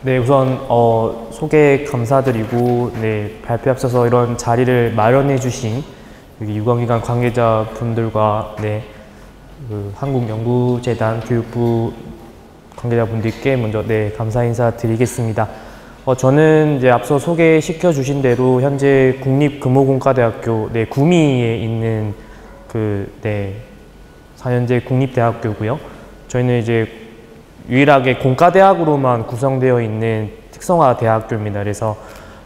네, 우선 소개 감사드리고 발표에 앞서서 이런 자리를 마련해 주신 여기 유관기관 관계자분들과 한국연구재단 교육부 관계자분들께 먼저 감사 인사드리겠습니다. 저는 이제 앞서 소개시켜 주신 대로 현재 국립금호공과대학교 구미에 있는 4년제 국립대학교고요. 저희는 이제 유일하게 공과대학으로만 구성되어 있는 특성화 대학교입니다. 그래서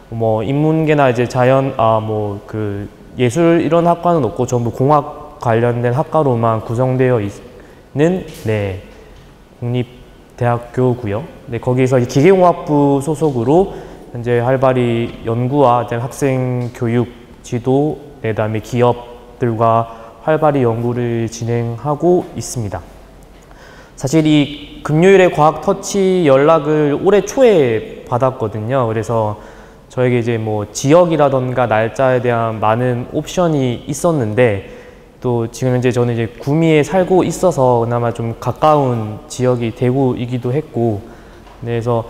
뭐 인문계나 이제 자연, 예술 이런 학과는 없고 전부 공학 관련된 학과로만 구성되어 있는 국립대학교고요. 거기에서 기계공학부 소속으로 현재 활발히 연구와 학생 교육, 지도, 그다음에 기업들과 활발히 연구를 진행하고 있습니다. 사실 이 금요일에 과학 터치 연락을 올해 초에 받았거든요. 그래서 저에게 이제 뭐 지역이라던가 날짜에 대한 많은 옵션이 있었는데, 또 지금 현재 저는 이제 구미에 살고 있어서 그나마 좀 가까운 지역이 대구이기도 했고, 그래서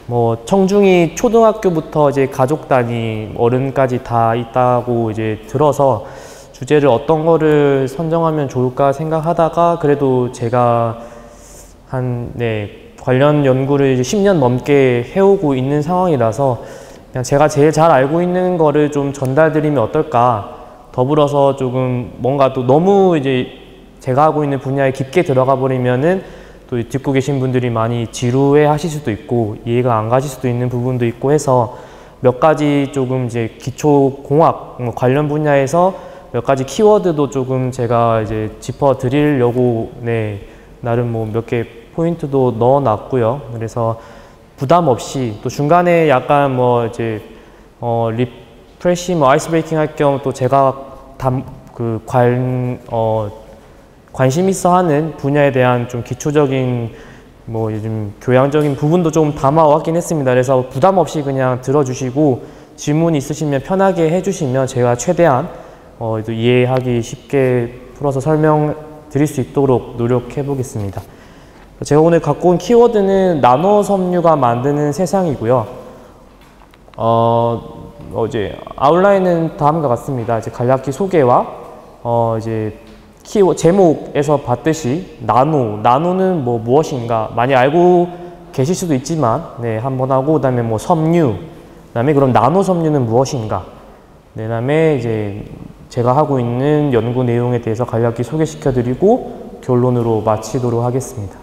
뭐 청중이 초등학교부터 이제 가족 단위 어른까지 다 있다고 이제 들어서 주제를 어떤 거를 선정하면 좋을까 생각하다가, 그래도 제가 관련 연구를 이제 10년 넘게 해오고 있는 상황이라서 그냥 제가 제일 잘 알고 있는 거를 좀 전달드리면 어떨까. 더불어서 조금 뭔가 또 너무 이제 제가 하고 있는 분야에 깊게 들어가 버리면은 또 듣고 계신 분들이 많이 지루해 하실 수도 있고 이해가 안 가실 수도 있는 부분도 있고 해서 몇 가지 조금 이제 기초공학 관련 분야에서 몇 가지 키워드도 조금 제가 이제 짚어 드리려고 나름 뭐 몇 개 포인트도 넣어 놨고요. 그래서 부담 없이 또 중간에 약간 뭐 이제 리프레시 아이스 브레이킹 할 겸 또 제가 관심 있어 하는 분야에 대한 좀 기초적인 뭐 요즘 교양적인 부분도 좀 담아 왔긴 했습니다. 그래서 부담 없이 그냥 들어주시고 질문 있으시면 편하게 해주시면 제가 최대한 이해하기 쉽게 풀어서 설명 드릴 수 있도록 노력해 보겠습니다. 제가 오늘 갖고 온 키워드는 나노 섬유가 만드는 세상이고요. 이제 아웃라인은 다음과 같습니다. 이제 간략히 소개와 이제 제목에서 봤듯이 나노는 뭐 무엇인가 많이 알고 계실 수도 있지만 한번 하고, 그다음에 뭐 섬유, 그다음에 그럼 나노 섬유는 무엇인가, 그다음에 이제 제가 하고 있는 연구 내용에 대해서 간략히 소개시켜드리고 결론으로 마치도록 하겠습니다.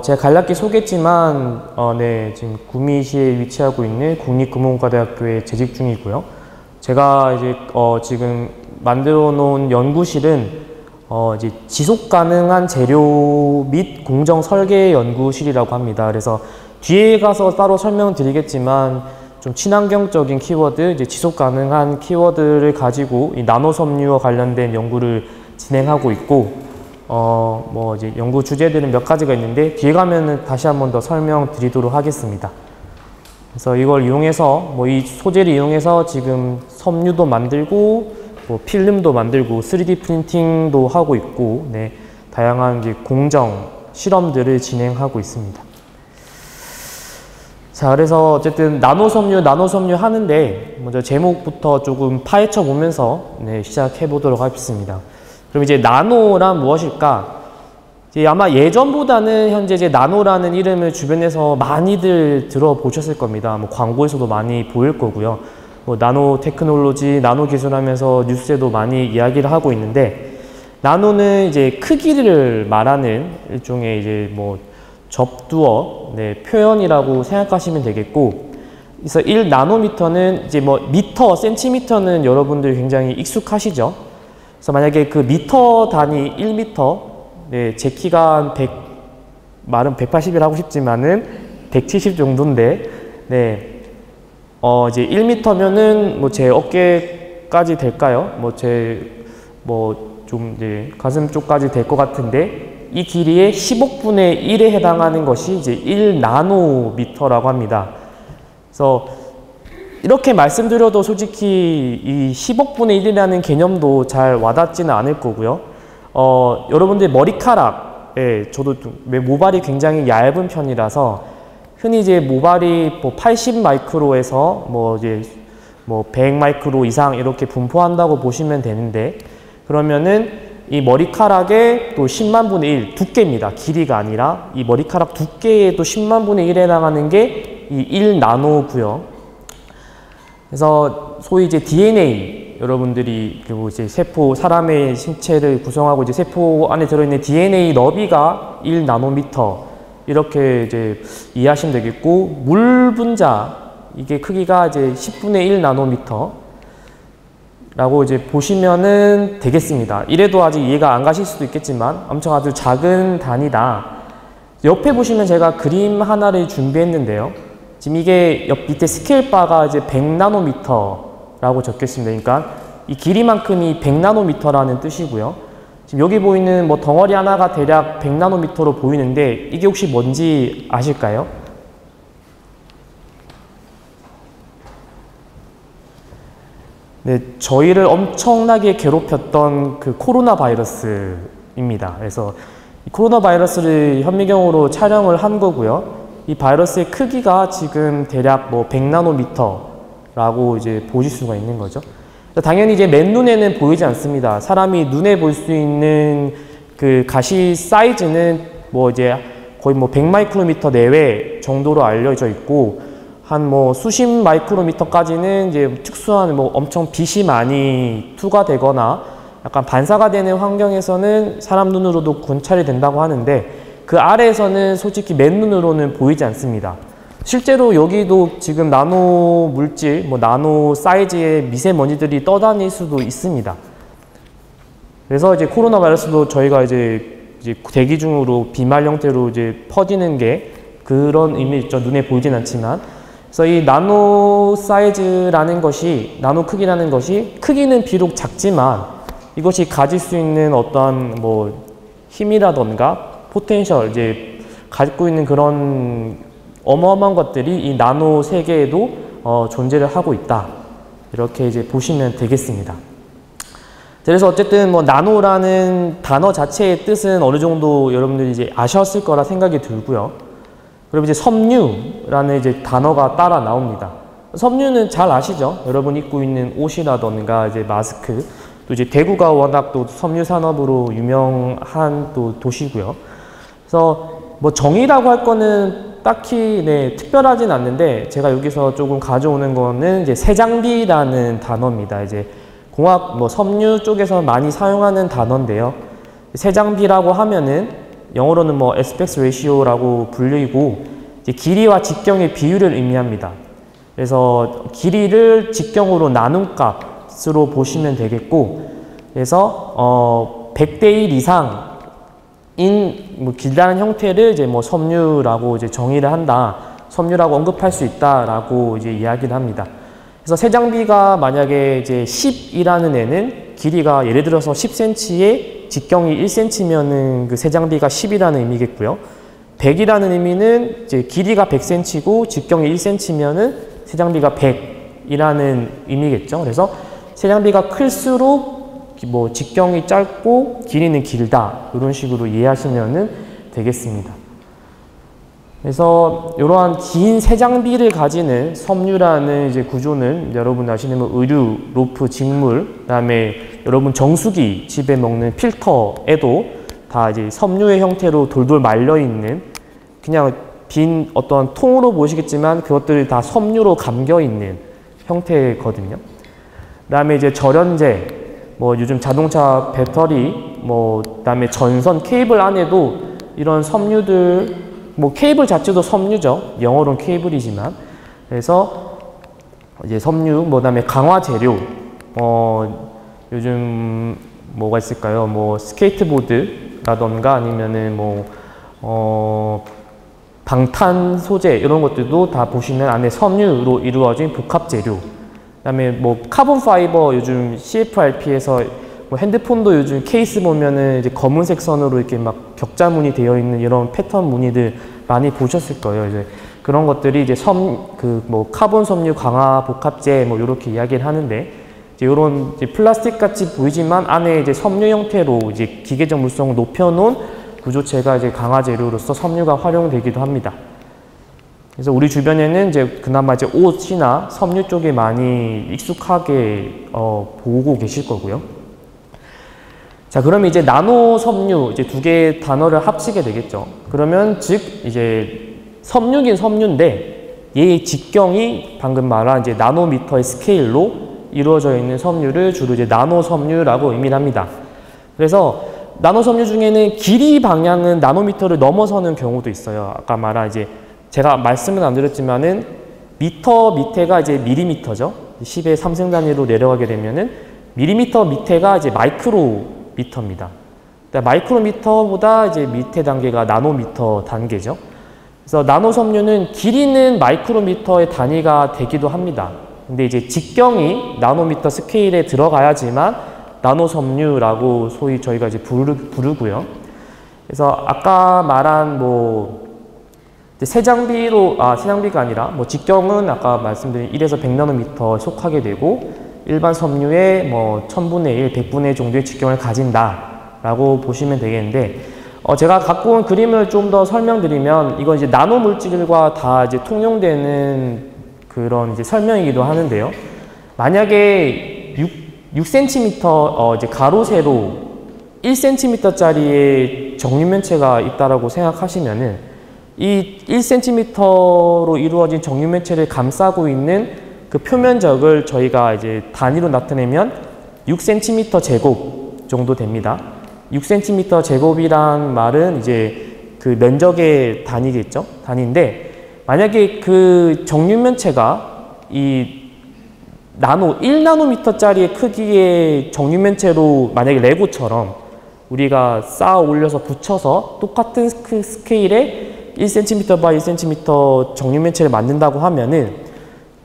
제가 간략히 소개했지만, 지금 구미시에 위치하고 있는 국립금호공과대학교에 재직 중이고요. 제가 이제, 지금 만들어 놓은 연구실은, 이제 지속 가능한 재료 및 공정 설계 연구실이라고 합니다. 그래서 뒤에 가서 따로 설명드리겠지만, 좀 친환경적인 키워드, 이제 지속 가능한 키워드를 가지고 이 나노 섬유와 관련된 연구를 진행하고 있고, 이제 연구 주제들은 몇 가지가 있는데 뒤에 가면은 다시 한번 더 설명드리도록 하겠습니다. 그래서 이걸 이용해서 이 소재를 이용해서 지금 섬유도 만들고 필름도 만들고 3D 프린팅도 하고 있고 다양한 이제 공정 실험들을 진행하고 있습니다. 자, 그래서 어쨌든 나노 섬유 하는데 먼저 제목부터 조금 파헤쳐 보면서 시작해 보도록 하겠습니다. 그럼 이제 나노란 무엇일까? 이제 아마 예전보다는 현재 이제 나노라는 이름을 주변에서 많이들 들어보셨을 겁니다. 뭐 광고에서도 많이 보일 거고요. 뭐 나노 테크놀로지, 나노 기술 하면서 뉴스에도 많이 이야기를 하고 있는데, 나노는 이제 크기를 말하는 일종의 이제 뭐 접두어, 표현이라고 생각하시면 되겠고, 그래서 1나노미터는 이제 뭐 미터, 센티미터는 여러분들 굉장히 익숙하시죠? 그래서 만약에 그 미터 단위 1미터, 제 키가 한 말은 180이라 하고 싶지만은 170 정도인데, 이제 1미터면은 뭐 제 어깨까지 될까요? 좀 이제 가슴 쪽까지 될 것 같은데, 이 길이의 10억분의 1에 해당하는 것이 이제 1나노미터라고 합니다. 그래서 이렇게 말씀드려도 솔직히 이 10억분의 1이라는 개념도 잘 와닿지는 않을 거고요. 여러분들 머리카락, 저도 모발이 굉장히 얇은 편이라서 흔히 이제 모발이 뭐 80 마이크로에서 뭐 100 마이크로 이상 이렇게 분포한다고 보시면 되는데, 그러면은 이 머리카락의 또 10만 분의 1 두께입니다. 길이가 아니라 이 머리카락 두께의 또 10만 분의 1에 해당하는 게 이 1나노고요. 그래서 소위 이제 DNA, 여러분들이 그리고 이제 세포, 사람의 신체를 구성하고 이제 세포 안에 들어있는 DNA 너비가 1나노미터 이렇게 이제 이해하시면 되겠고, 물 분자 이게 크기가 이제 10분의 1나노미터 라고 이제 보시면은 되겠습니다. 이래도 아직 이해가 안 가실 수도 있겠지만 엄청 아주 작은 단위다. 옆에 보시면 제가 그림 하나를 준비했는데요. 지금 이게 옆 밑에 스케일바가 이제 100나노미터라고 적혀 있습니다. 그러니까 이 길이만큼이 100나노미터라는 뜻이고요. 지금 여기 보이는 뭐 덩어리 하나가 대략 100나노미터로 보이는데 이게 혹시 뭔지 아실까요? 네, 저희를 엄청나게 괴롭혔던 그 코로나 바이러스입니다. 그래서 이 코로나 바이러스를 현미경으로 촬영을 한 거고요. 이 바이러스의 크기가 지금 대략 뭐 100나노미터라고 이제 보실 수가 있는 거죠. 당연히 이제 맨눈에는 보이지 않습니다. 사람이 눈에 볼 수 있는 그 가시 사이즈는 뭐 이제 거의 뭐 100마이크로미터 내외 정도로 알려져 있고, 한 뭐 수십 마이크로미터까지는 이제 특수한 뭐 엄청 빛이 많이 투과되거나 약간 반사가 되는 환경에서는 사람 눈으로도 관찰이 된다고 하는데, 그 아래에서는 솔직히 맨눈으로는 보이지 않습니다. 실제로 여기도 지금 나노 물질, 뭐 나노 사이즈의 미세먼지들이 떠다닐 수도 있습니다. 그래서 이제 코로나 바이러스도 저희가 이제 대기 중으로 비말 형태로 이제 퍼지는 게 그런 의미 있죠. 눈에 보이진 않지만. 그래서 이 나노 사이즈라는 것이, 나노 크기라는 것이, 크기는 비록 작지만 이것이 가질 수 있는 어떠한 뭐 힘이라던가 포텐셜, 이제 갖고 있는 그런 어마어마한 것들이 이 나노 세계에도 존재를 하고 있다. 이렇게 이제 보시면 되겠습니다. 그래서 어쨌든 뭐 나노라는 단어 자체의 뜻은 어느 정도 여러분들이 이제 아셨을 거라 생각이 들고요. 그리고 이제 섬유라는 이제 단어가 따라 나옵니다. 섬유는 잘 아시죠? 여러분 입고 있는 옷이라던가 이제 마스크, 또 이제 대구가 워낙 또 섬유 산업으로 유명한 또 도시고요. 그래서 뭐 정의라고 할 거는 딱히 특별하진 않는데, 제가 여기서 조금 가져오는 거는 이제 세장비라는 단어입니다. 이제 공학 뭐 섬유 쪽에서 많이 사용하는 단어인데요. 세장비라고 하면은 영어로는 뭐 aspect ratio라고 불리고, 이제 길이와 직경의 비율을 의미합니다. 그래서 길이를 직경으로 나눈 값으로 보시면 되겠고, 그래서 100대 1 이상 뭐 길다는 형태를 이제 뭐 섬유라고 이제 정의를 한다, 섬유라고 언급할 수 있다라고 이제 이야기를 합니다. 그래서 세장비가 만약에 이제 10이라는 애는 길이가 예를 들어서 10cm에 직경이 1cm면은 그 세장비가 10이라는 의미겠고요. 100이라는 의미는 이제 길이가 100cm고 직경이 1cm면은 세장비가 100이라는 의미겠죠. 그래서 세장비가 클수록 뭐 직경이 짧고 길이는 길다, 이런 식으로 이해하시면 되겠습니다. 그래서 이러한 긴 세장비를 가지는 섬유라는 이제 구조는 여러분 아시는 뭐 의류, 로프, 직물, 그다음에 여러분 정수기 집에 먹는 필터에도 다 이제 섬유의 형태로 돌돌 말려 있는, 그냥 빈 어떤 통으로 보시겠지만 그것들이 다 섬유로 감겨 있는 형태거든요. 그다음에 이제 절연제, 뭐 요즘 자동차 배터리, 뭐 그다음에 전선 케이블 안에도 이런 섬유들, 뭐 케이블 자체도 섬유죠. 영어로는 케이블이지만. 그래서 이제 섬유, 뭐 그다음에 강화 재료, 요즘 뭐가 있을까요? 뭐 스케이트보드라던가 아니면은 뭐 방탄 소재, 이런 것들도 다 보시면 안에 섬유로 이루어진 복합 재료. 그다음에 뭐 카본 파이버, 요즘 CFRP에서 뭐 핸드폰도 요즘 케이스 보면은 이제 검은색 선으로 이렇게 막 격자 무늬 되어 있는 이런 패턴 무늬들 많이 보셨을 거예요. 이제 그런 것들이 이제 뭐 카본 섬유 강화 복합재 뭐 이렇게 이야기를 하는데, 이제 이런 플라스틱 같이 보이지만 안에 이제 섬유 형태로 이제 기계적 물성을 높여놓은 구조체가 이제 강화 재료로서 섬유가 활용되기도 합니다. 그래서 우리 주변에는 이제 그나마 이제 옷이나 섬유 쪽에 많이 익숙하게 보고 계실 거고요. 자, 그러면 이제 나노 섬유 이제 두 개의 단어를 합치게 되겠죠. 그러면 즉 이제 섬유긴 섬유인데 얘의 직경이 방금 말한 이제 나노미터의 스케일로 이루어져 있는 섬유를 주로 이제 나노 섬유라고 의미를 합니다. 그래서 나노 섬유 중에는 길이 방향은 나노미터를 넘어서는 경우도 있어요. 아까 말한 이제 제가 말씀은 안 드렸지만은 미터 밑에가 이제 밀리미터죠. 10의 3승 단위로 내려가게 되면은 밀리미터 밑에가 이제 마이크로미터입니다. 그러니까 마이크로미터보다 이제 밑에 단계가 나노미터 단계죠. 그래서 나노 섬유는 길이는 마이크로미터의 단위가 되기도 합니다. 근데 이제 직경이 나노미터 스케일에 들어가야지만 나노 섬유라고 소위 저희가 이제 부르고요. 그래서 아까 말한 뭐 새 장비가 아니라 뭐 직경은 아까 말씀드린 1에서 100나노미터에 속하게 되고 일반 섬유의 뭐 1000분의 1, 100분의 1 정도의 직경을 가진다라고 보시면 되겠는데, 제가 갖고 온 그림을 좀 더 설명드리면 이건 이제 나노 물질과 다 이제 통용되는 그런 이제 설명이기도 하는데요. 만약에 6cm 이제 가로 세로 1cm짜리의 정유면체가 있다라고 생각하시면은 이 1cm로 이루어진 정유면체를 감싸고 있는 그 표면적을 저희가 이제 단위로 나타내면 6cm 제곱 정도 됩니다. 6cm 제곱이란 말은 이제 그 면적의 단위겠죠? 단위인데, 만약에 그 정유면체가 이 1나노미터짜리의 크기의 정유면체로 만약에 레고처럼 우리가 쌓아 올려서 붙여서 똑같은 그 스케일의 1cm by 1cm 정유면체를 만든다고 하면은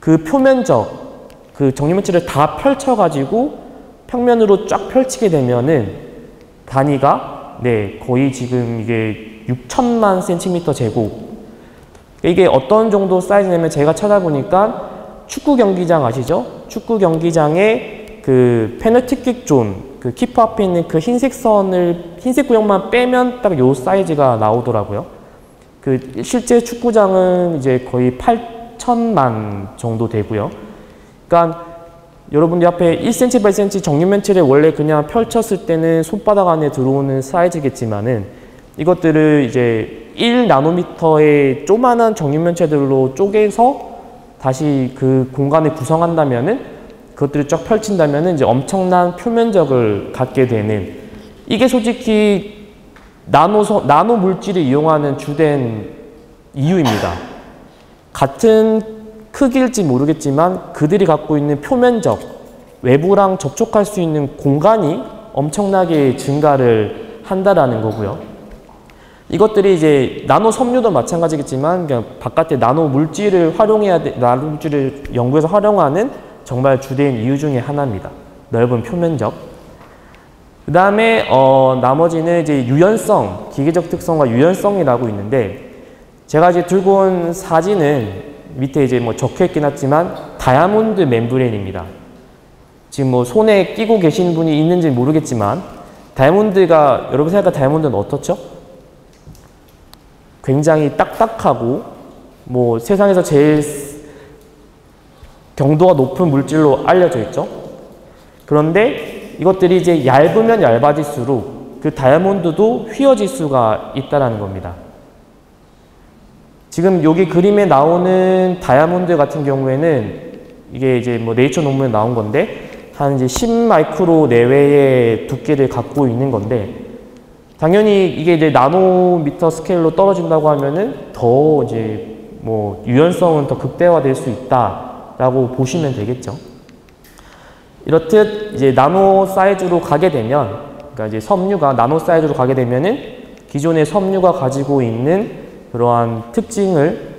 그 표면적, 그 정유면체를 다 펼쳐가지고 평면으로 쫙 펼치게 되면은 단위가 거의 지금 이게 6천만 cm 제곱. 이게 어떤 정도 사이즈냐면 제가 찾아보니까 축구 경기장 아시죠? 축구 경기장의 그 페널티킥 존, 그 키퍼 앞에 있는 그 흰색 구역만 빼면 딱 요 사이즈가 나오더라고요. 그 실제 축구장은 이제 거의 8천만 정도 되고요. 그러니까 여러분들 앞에 1cm by 1cm 정유면체를 원래 그냥 펼쳤을 때는 손바닥 안에 들어오는 사이즈겠지만은 이것들을 이제 1나노미터의 조그만한 정유면체들로 쪼개서 다시 그 공간을 구성한다면은 그것들을 쫙 펼친다면은 이제 엄청난 표면적을 갖게 되는, 이게 솔직히 나노 물질을 이용하는 주된 이유입니다. 같은 크기일지 모르겠지만 그들이 갖고 있는 표면적, 외부랑 접촉할 수 있는 공간이 엄청나게 증가를 한다라는 거고요. 이것들이 이제 나노 섬유도 마찬가지겠지만 그냥 바깥에 나노 물질을 연구해서 활용하는 정말 주된 이유 중에 하나입니다. 넓은 표면적. 그 다음에 나머지는 이제 유연성, 기계적 특성과 유연성이라고 있는데, 제가 이제 들고 온 사진은 밑에 이제 뭐 적혀 있긴 하지만 다이아몬드 멤브레인입니다. 지금 뭐 손에 끼고 계신 분이 있는지 모르겠지만 다이아몬드가, 여러분 생각한 다이아몬드는 어떻죠? 굉장히 딱딱하고 뭐 세상에서 제일 경도가 높은 물질로 알려져 있죠. 그런데 이것들이 이제 얇으면 얇아질수록 그 다이아몬드도 휘어질 수가 있다는 겁니다. 지금 여기 그림에 나오는 다이아몬드 같은 경우에는 이게 이제 뭐 네이처 논문에 나온 건데 한 이제 10마이크로 내외의 두께를 갖고 있는 건데, 당연히 이게 이제 나노미터 스케일로 떨어진다고 하면은 더 이제 뭐 유연성은 더 극대화될 수 있다라고 보시면 되겠죠. 이렇듯 이제 나노 사이즈로 가게 되면, 그러니까 이제 섬유가 나노 사이즈로 가게 되면은 기존의 섬유가 가지고 있는 그러한 특징을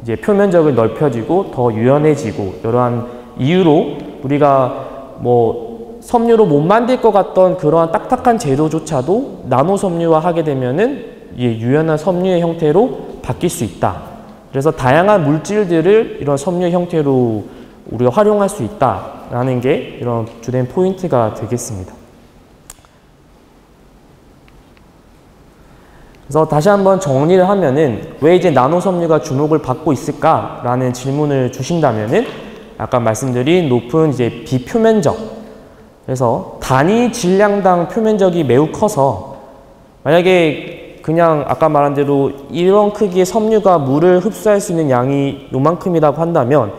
이제 표면적을 넓혀지고 더 유연해지고, 이러한 이유로 우리가 뭐 섬유로 못 만들 것 같던 그러한 딱딱한 재료조차도 나노 섬유화 하게 되면은 유연한 섬유의 형태로 바뀔 수 있다. 그래서 다양한 물질들을 이런 섬유 형태로 우리가 활용할 수 있다라는 게 이런 주된 포인트가 되겠습니다. 그래서 다시 한번 정리를 하면은 왜 이제 나노 섬유가 주목을 받고 있을까라는 질문을 주신다면은 아까 말씀드린 높은 이제 비표면적, 그래서 단위 질량당 표면적이 매우 커서 만약에 그냥 아까 말한 대로 이런 크기의 섬유가 물을 흡수할 수 있는 양이 요만큼이라고 한다면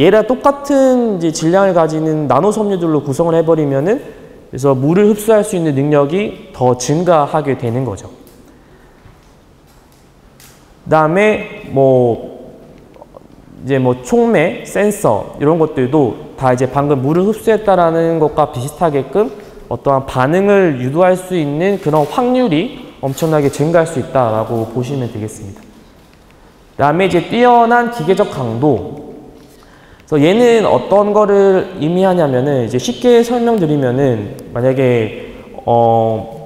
얘랑 똑같은 이제 질량을 가지는 나노 섬유들로 구성을 해버리면은 그래서 물을 흡수할 수 있는 능력이 더 증가하게 되는 거죠. 그다음에 이제 촉매, 센서 이런 것들도 다 이제 방금 물을 흡수했다라는 것과 비슷하게끔 어떠한 반응을 유도할 수 있는 그런 확률이 엄청나게 증가할 수 있다라고 보시면 되겠습니다. 그다음에 이제 뛰어난 기계적 강도. 그래서 얘는 어떤 거를 의미하냐면은 이제 쉽게 설명드리면은 만약에 어떤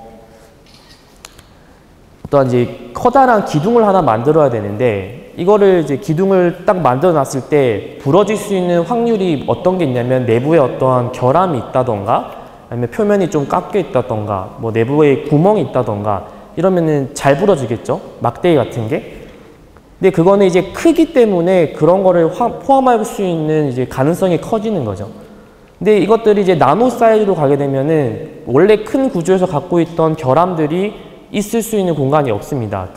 이제 커다란 기둥을 하나 만들어야 되는데 이거를 이제 기둥을 딱 만들어 놨을 때 부러질 수 있는 확률이 어떤 게 있냐면 내부에 어떠한 결함이 있다던가 아니면 표면이 좀 깎여 있다던가 뭐 내부에 구멍이 있다던가 이러면은 잘 부러지겠죠? 막대기 같은 게. 근데 그거는 이제 크기 때문에 그런 거를 포함할 수 있는 이제 가능성이 커지는 거죠. 근데 이것들이 이제 나노 사이즈로 가게 되면은 원래 큰 구조에서 갖고 있던 결함들이 있을 수 있는 공간이 없습니다.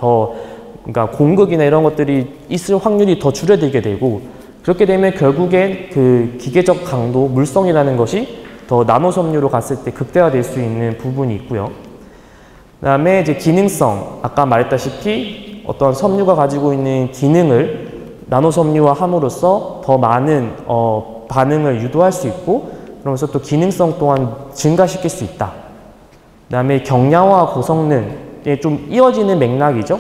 그러니까 공극이나 이런 것들이 있을 확률이 더 줄어들게 되고 그렇게 되면 결국엔 그 기계적 강도, 물성이라는 것이 더 나노 섬유로 갔을 때 극대화될 수 있는 부분이 있고요. 그다음에 이제 기능성, 아까 말했다시피 어떤 섬유가 가지고 있는 기능을 나노 섬유화 함으로써 더 많은 반응을 유도할 수 있고 그러면서 또 기능성 또한 증가시킬 수 있다. 그다음에 경량화 고성능에 좀 이어지는 맥락이죠.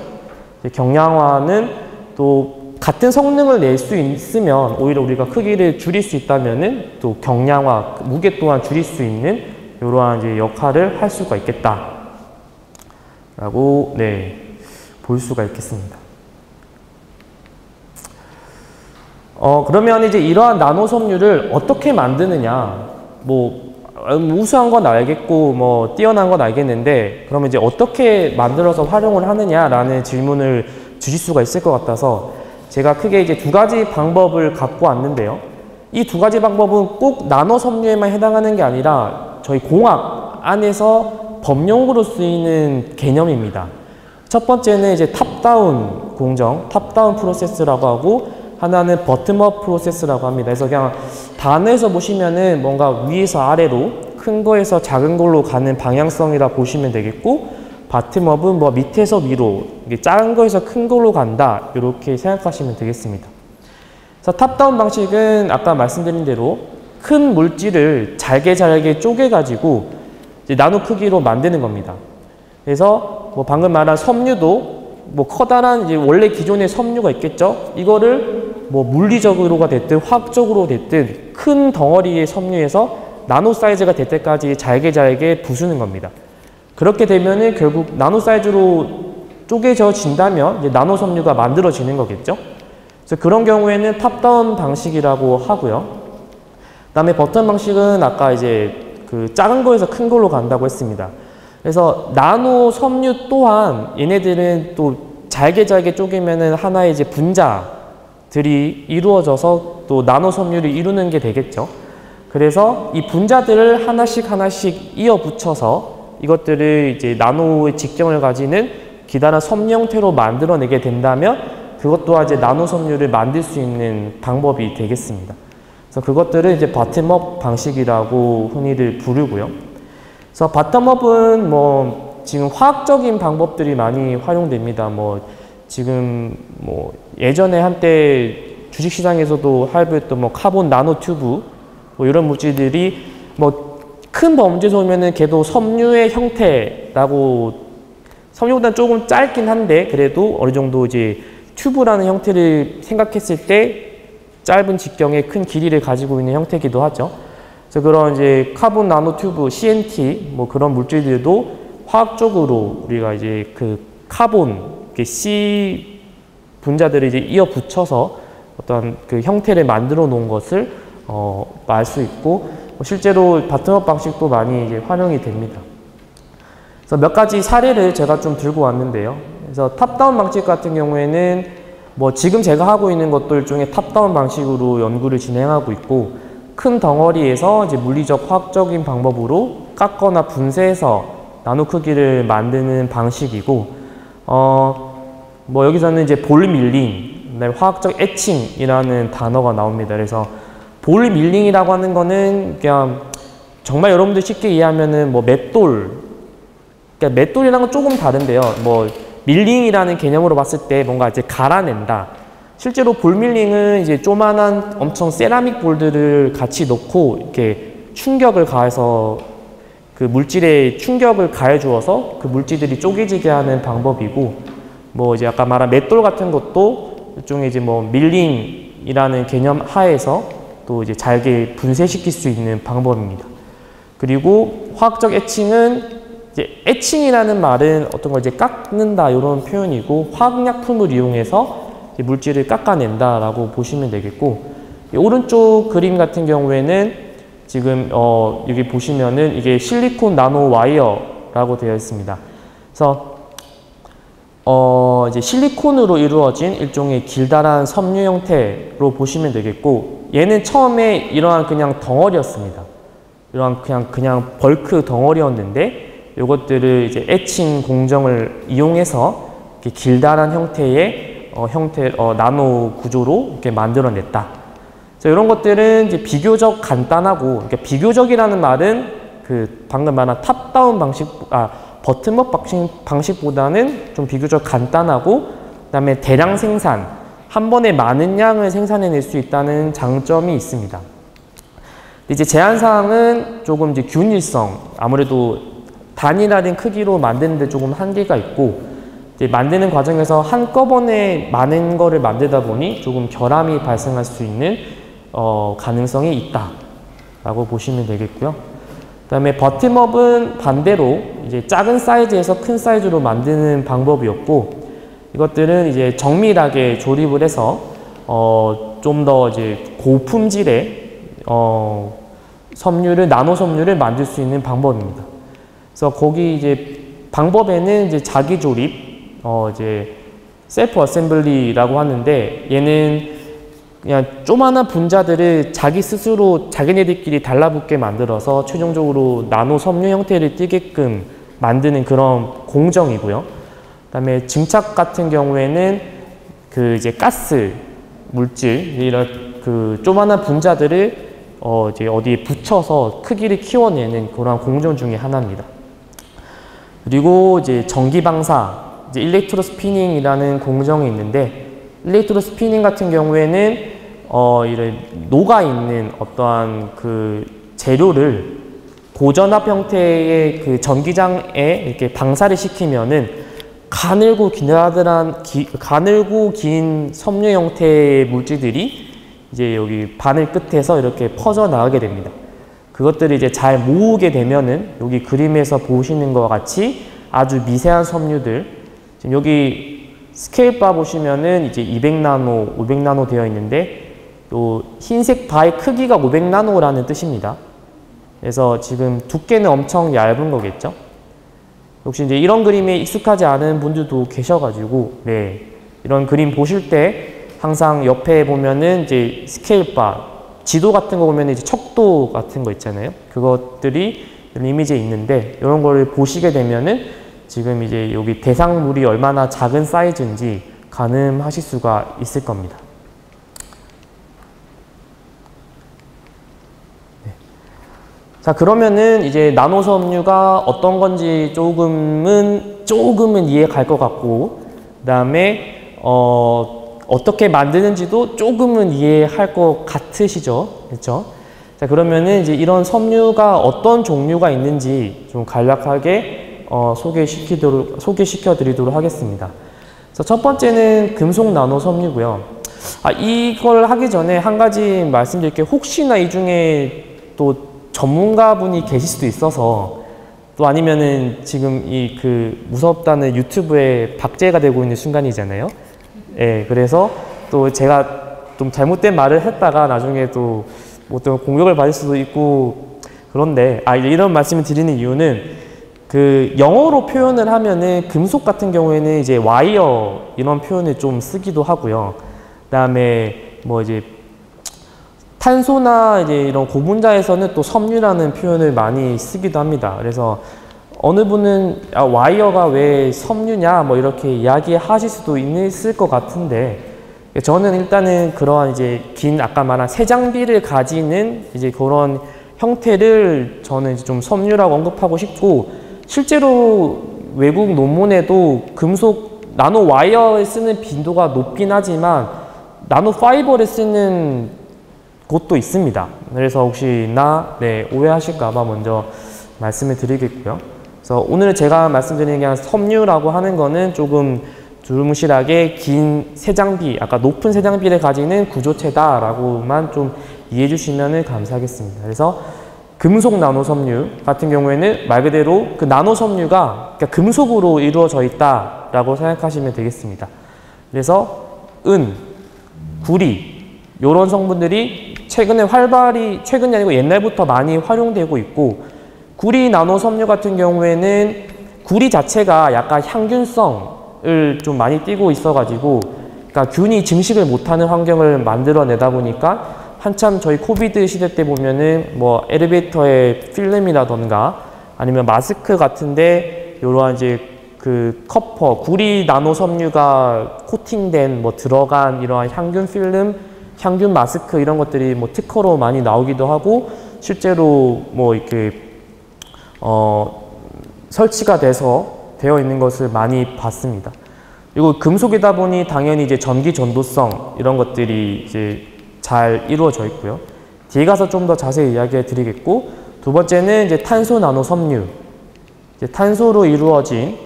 경량화는 또 같은 성능을 낼 수 있으면 오히려 우리가 크기를 줄일 수 있다면은 또 경량화, 무게 또한 줄일 수 있는 이러한 이제 역할을 할 수가 있겠다라고 볼 수가 있겠습니다. 그러면 이제 이러한 나노 섬유를 어떻게 만드느냐, 우수한 건 알겠고 뛰어난 건 알겠는데 그러면 이제 어떻게 만들어서 활용을 하느냐라는 질문을 주실 수가 있을 것 같아서 제가 크게 이제 두 가지 방법을 갖고 왔는데요. 이 두 가지 방법은 꼭 나노 섬유에만 해당하는 게 아니라 저희 공학 안에서 법용으로 쓰이는 개념입니다. 첫 번째는 이제 탑다운 공정, 탑다운 프로세스라고 하고 하나는 버텀업 프로세스라고 합니다. 그래서 그냥 단어에서 보시면은 뭔가 위에서 아래로 큰 거에서 작은 걸로 가는 방향성이라 보시면 되겠고 바텀업은 밑에서 위로 작은 거에서 큰 걸로 간다 이렇게 생각하시면 되겠습니다. 그래서 탑다운 방식은 아까 말씀드린 대로 큰 물질을 잘게 쪼개 가지고 이제 나노 크기로 만드는 겁니다. 그래서 방금 말한 섬유도 커다란 이제 원래 기존의 섬유가 있겠죠. 이거를 물리적으로가 됐든 화학적으로 됐든 큰 덩어리의 섬유에서 나노 사이즈가 될 때까지 잘게 부수는 겁니다. 그렇게 되면은 결국 나노 사이즈로 쪼개져진다면 이제 나노 섬유가 만들어지는 거겠죠. 그래서 그런 경우에는 탑다운 방식이라고 하고요. 그다음에 버텀 방식은 아까 이제 그 작은 거에서 큰 걸로 간다고 했습니다. 그래서 나노 섬유 또한 얘네들은 또 잘게 쪼개면은 하나의 이제 분자들이 이루어져서 또 나노 섬유를 이루는 게 되겠죠. 그래서 이 분자들을 하나씩 이어 붙여서 이것들을 이제 나노의 직경을 가지는 기다란 섬유 형태로 만들어내게 된다면 그것 또한 이제 나노 섬유를 만들 수 있는 방법이 되겠습니다. 그래서 그것들을 이제 바텀업 방식이라고 흔히들 부르고요. 그래서 바텀업은 지금 화학적인 방법들이 많이 활용됩니다. 지금 예전에 한때 주식시장에서도 할부했던 카본 나노 튜브 이런 물질들이 큰 범주에서 보면은 걔도 섬유의 형태라고 섬유보다는 조금 짧긴 한데 그래도 어느 정도 이제 튜브라는 형태를 생각했을 때 짧은 직경의 큰 길이를 가지고 있는 형태이기도 하죠. 그래서 그런 이제 카본 나노 튜브, CNT 그런 물질들도 화학적으로 우리가 이제 그 카본, C 분자들을 이제 이어 붙여서 어떤 그 형태를 만들어 놓은 것을 알 수 있고, 실제로 바텀업 방식도 많이 이제 활용이 됩니다. 그래서 몇 가지 사례를 제가 좀 들고 왔는데요. 그래서 탑다운 방식 같은 경우에는 뭐 지금 제가 하고 있는 것들 중에 탑다운 방식으로 연구를 진행하고 있고, 큰 덩어리에서 이제 물리적 화학적인 방법으로 깎거나 분쇄해서 나노 크기를 만드는 방식이고, 뭐 여기서는 이제 볼 밀링, 그다음에 화학적 에칭이라는 단어가 나옵니다. 그래서 볼 밀링이라고 하는 거는 그냥 정말 여러분들 쉽게 이해하면은 뭐 맷돌, 그러니까 맷돌이랑 건 조금 다른데요. 뭐 밀링이라는 개념으로 봤을 때 뭔가 이제 갈아낸다. 실제로 볼 밀링은 이제 조만한 엄청 세라믹 볼들을 같이 놓고 이렇게 충격을 가해서 그 물질에 충격을 가해 주어서 그 물질들이 쪼개지게 하는 방법이고, 뭐 이제 아까 말한 맷돌 같은 것도 일종의 이제 뭐 밀링이라는 개념 하에서 또 이제 잘게 분쇄시킬 수 있는 방법입니다. 그리고 화학적 에칭은 이제 에칭이라는 말은 어떤 걸 이제 깎는다 이런 표현이고, 화학약품을 이용해서 이제 물질을 깎아낸다라고 보시면 되겠고, 이 오른쪽 그림 같은 경우에는 지금 여기 보시면은 이게 실리콘 나노 와이어라고 되어 있습니다. 그래서 이제 실리콘으로 이루어진 일종의 길다란 섬유 형태로 보시면 되겠고, 얘는 처음에 이러한 그냥 덩어리였습니다. 이러한 그냥 벌크 덩어리였는데, 이것들을 이제 에칭 공정을 이용해서 이렇게 길다란 형태의 나노 구조로 이렇게 만들어냈다. 그래서 이런 것들은 이제 비교적 간단하고, 그러니까 비교적이라는 말은 그 방금 말한 탑다운 방식, 버튼업 방식보다는 좀 비교적 간단하고, 그다음에 대량 생산, 한 번에 많은 양을 생산해낼 수 있다는 장점이 있습니다. 이제 제한사항은 조금 이제 균일성, 아무래도 단일화된 크기로 만드는데 조금 한계가 있고, 이제 만드는 과정에서 한꺼번에 많은 거를 만들다 보니 조금 결함이 발생할 수 있는 가능성이 있다라고 보시면 되겠고요. 그다음에 버팀업은 반대로 이제 작은 사이즈에서 큰 사이즈로 만드는 방법이었고, 이것들은 이제 정밀하게 조립을 해서 좀 더 이제 고품질의 나노 섬유를 만들 수 있는 방법입니다. 그래서 거기 이제 방법에는 이제 자기 조립, 이제 셀프 어셈블리라고 하는데, 얘는 그냥 조그마한 분자들을 자기 스스로 자기네들끼리 달라붙게 만들어서 최종적으로 나노 섬유 형태를 띠게끔 만드는 그런 공정이고요. 그다음에 증착 같은 경우에는 그 이제 가스 물질, 이런 그 조그마한 분자들을 이제 어디에 붙여서 크기를 키워내는 그런 공정 중에 하나입니다. 그리고 이제 전기 방사, 이제 일렉트로 스피닝이라는 공정이 있는데, 일렉트로 스피닝 같은 경우에는 이런 녹아 있는 어떠한 그 재료를 고전압 형태의 그 전기장에 이렇게 방사를 시키면은 가늘고 긴 섬유 형태의 물질들이 이제 여기 바늘 끝에서 이렇게 퍼져 나가게 됩니다. 그것들을 이제 잘 모으게 되면은 여기 그림에서 보시는 것과 같이 아주 미세한 섬유들, 지금 여기 스케일 바 보시면은 이제 200나노, 500나노 되어 있는데, 또 흰색 바의 크기가 500나노라는 뜻입니다. 그래서 지금 두께는 엄청 얇은 거겠죠. 혹시 이제 이런 그림에 익숙하지 않은 분들도 계셔가지고, 네, 이런 그림 보실 때 항상 옆에 보면은 이제 스케일 바, 지도 같은 거 보면 이제 척도 같은 거 있잖아요. 그것들이 이런 이미지에 있는데, 이런 거를 보시게 되면은 지금 이제 여기 대상물이 얼마나 작은 사이즈인지 가늠하실 수가 있을 겁니다. 네. 자, 그러면은 이제 나노 섬유가 어떤 건지 조금은 이해 갈 것 같고, 그다음에 어떻게 만드는지도 조금은 이해할 것 같으시죠? 그렇죠? 자, 그러면은 이제 이런 섬유가 어떤 종류가 있는지 좀 간략하게 소개시켜 드리도록 하겠습니다. 그래서 첫 번째는 금속 나노 섬유고요. 이걸 하기 전에 한 가지 말씀드릴 게, 혹시나 이 중에 또 전문가분이 계실 수도 있어서, 또 아니면은 지금 이 그 무섭다는 유튜브에 박제가 되고 있는 순간이잖아요. 예, 그래서 또 제가 좀 잘못된 말을 했다가 나중에 또 어떤 공격을 받을 수도 있고 그런데 이제 이런 말씀을 드리는 이유는 그 영어로 표현을 하면은 금속 같은 경우에는 이제 와이어 이런 표현을 좀 쓰기도 하고요. 그다음에 뭐 이제 탄소나 이제 이런 고분자에서는 또 섬유라는 표현을 많이 쓰기도 합니다. 그래서 어느 분은 와이어가 왜 섬유냐 뭐 이렇게 이야기하실 수도 있을 것 같은데 저는 일단은 그러한 이제 긴 아까 말한 새 장비를 가지는 이제 그런 형태를 저는 이제 좀 섬유라고 언급하고 싶고 실제로 외국 논문에도 금속 나노 와이어에 쓰는 빈도가 높긴 하지만 나노 파이버를 쓰는 곳도 있습니다. 그래서 혹시나 오해하실까봐 먼저 말씀을 드리겠고요. 그래서 오늘 제가 말씀드리는 게 섬유라고 하는 거는 조금 두루뭉실하게 긴 새 장비, 아까 높은 새 장비를 가지는 구조체다라고만 좀 이해해 주시면 감사하겠습니다. 그래서 금속 나노 섬유 같은 경우에는 말 그대로 그 나노 섬유가 그러니까 금속으로 이루어져 있다라고 생각하시면 되겠습니다. 그래서 은, 구리 이런 성분들이 최근이 아니고 옛날부터 많이 활용되고 있고 구리 나노 섬유 같은 경우에는 구리 자체가 약간 향균성을 좀 많이 띠고 있어가지고 그러니까 균이 증식을 못하는 환경을 만들어내다 보니까 한참 저희 코비드 시대 때 보면은 뭐 엘리베이터의 필름이라던가 아니면 마스크 같은데 이러한 이제 그 커퍼 구리 나노 섬유가 코팅된 뭐 들어간 이러한 향균 필름, 향균 마스크 이런 것들이 뭐 특허로 많이 나오기도 하고 실제로 뭐 이렇게 설치가 되어 있는 것을 많이 봤습니다. 그리고 금속이다 보니 당연히 이제 전기 전도성 이런 것들이 이제 잘 이루어져 있고요. 뒤에 가서 좀 더 자세히 이야기해 드리겠고 두 번째는 이제 탄소 나노 섬유. 이제 탄소로 이루어진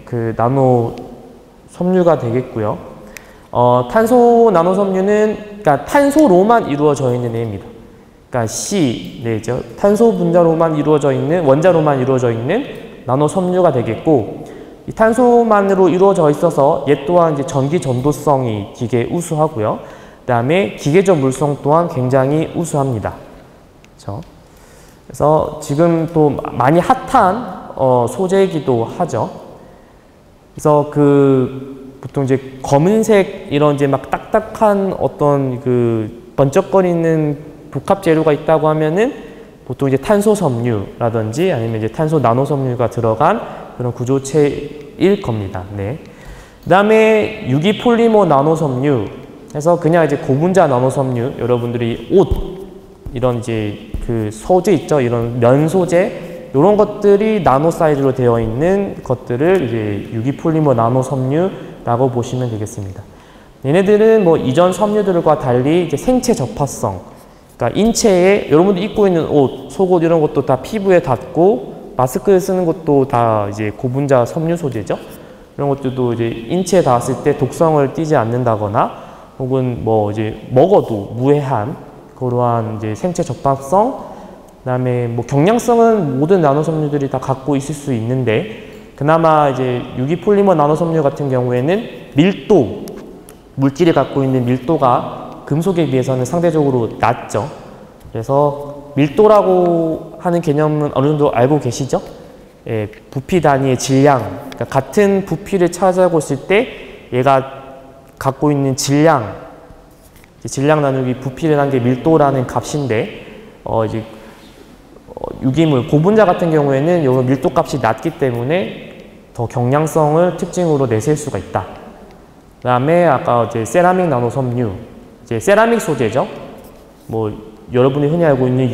그 나노 섬유가 되겠고요. 탄소 나노 섬유는 그러니까 탄소로만 이루어져 있는 애입니다. 그러니까 C, 탄소 분자로만 이루어져 있는 원자로만 이루어져 있는 나노 섬유가 되겠고 이 탄소만으로 이루어져 있어서 얘 또한 이제 전기 전도성이 되게 우수하고요. 그다음에 기계적 물성 또한 굉장히 우수합니다. 그렇죠? 그래서 지금 또 많이 핫한 소재이기도 하죠. 그래서 그 보통 이제 검은색 이런 이제 막 딱딱한 어떤 그 번쩍거리는 복합 재료가 있다고 하면은 보통 이제 탄소 섬유라든지 아니면 이제 탄소 나노 섬유가 들어간 그런 구조체일 겁니다. 그다음에 유기 폴리머 나노 섬유. 그래서 그냥 이제 고분자 나노 섬유, 여러분들이 옷 이런 이제 그 소재 있죠, 이런 면 소재 이런 것들이 나노 사이즈로 되어 있는 것들을 이제 유기 폴리머 나노 섬유라고 보시면 되겠습니다. 얘네들은 뭐 이전 섬유들과 달리 이제 생체 접합성, 그러니까 인체에 여러분들이 입고 있는 옷, 속옷 이런 것도 다 피부에 닿고 마스크를 쓰는 것도 다 이제 고분자 섬유 소재죠. 이런 것들도 이제 인체에 닿았을 때 독성을 띠지 않는다거나 혹은 뭐 이제 먹어도 무해한 그러한 이제 생체 접합성, 그다음에 뭐 경량성은 모든 나노 섬유들이 다 갖고 있을 수 있는데 그나마 이제 유기 폴리머 나노 섬유 같은 경우에는 밀도, 물질이 갖고 있는 밀도가 금속에 비해서는 상대적으로 낮죠. 그래서 밀도라고 하는 개념은 어느 정도 알고 계시죠? 부피 단위의 질량, 그러니까 같은 부피를 찾아보고 있을 때 얘가 갖고 있는 질량 나누기 부피라는 게 밀도라는 값인데 이제 유기물, 고분자 같은 경우에는 요 밀도 값이 낮기 때문에 더 경량성을 특징으로 내세울 수가 있다. 그 다음에 아까 이제 세라믹 나노 섬유, 이제 세라믹 소재죠. 뭐 여러분이 흔히 알고 있는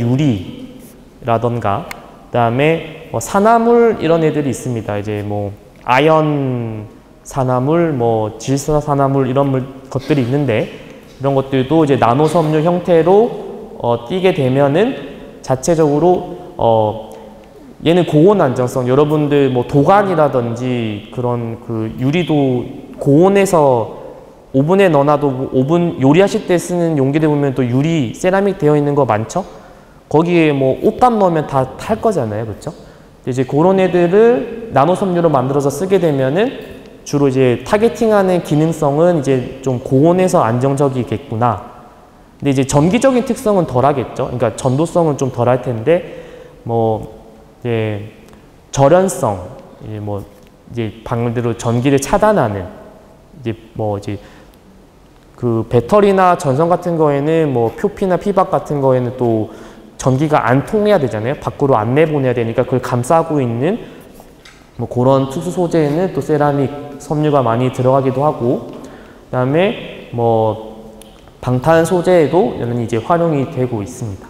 유리라던가, 그 다음에 산화물 이런 애들이 있습니다. 이제 뭐 아연 산화물, 뭐 질소 산화물 이런 것들이 있는데 이런 것들도 이제 나노 섬유 형태로 띄게 되면은 자체적으로 얘는 고온 안정성, 여러분들 뭐 도관이라든지 그런 그 유리도 고온에서 오븐에 넣어놔도 뭐 오븐 요리하실 때 쓰는 용기들 보면 또 유리 세라믹 되어 있는 거 많죠. 거기에 뭐 옷감 넣으면 다 탈 거잖아요, 그렇죠? 이제 그런 애들을 나노 섬유로 만들어서 쓰게 되면은 주로 이제 타겟팅하는 기능성은 이제 좀 고온에서 안정적이겠구나. 근데 이제 전기적인 특성은 덜하겠죠. 그러니까 전도성은 좀 덜할 텐데, 뭐 이제 절연성, 이제 방금 대로 전기를 차단하는, 이제 그 배터리나 전선 같은 거에는 뭐 표피나 피박 같은 거에는 또 전기가 안 통해야 되잖아요. 밖으로 안 내보내야 되니까 그걸 감싸고 있는 뭐 그런 특수 소재에는 또 세라믹 섬유가 많이 들어가기도 하고, 그다음에 뭐 방탄 소재에도 여전히 이제 활용이 되고 있습니다.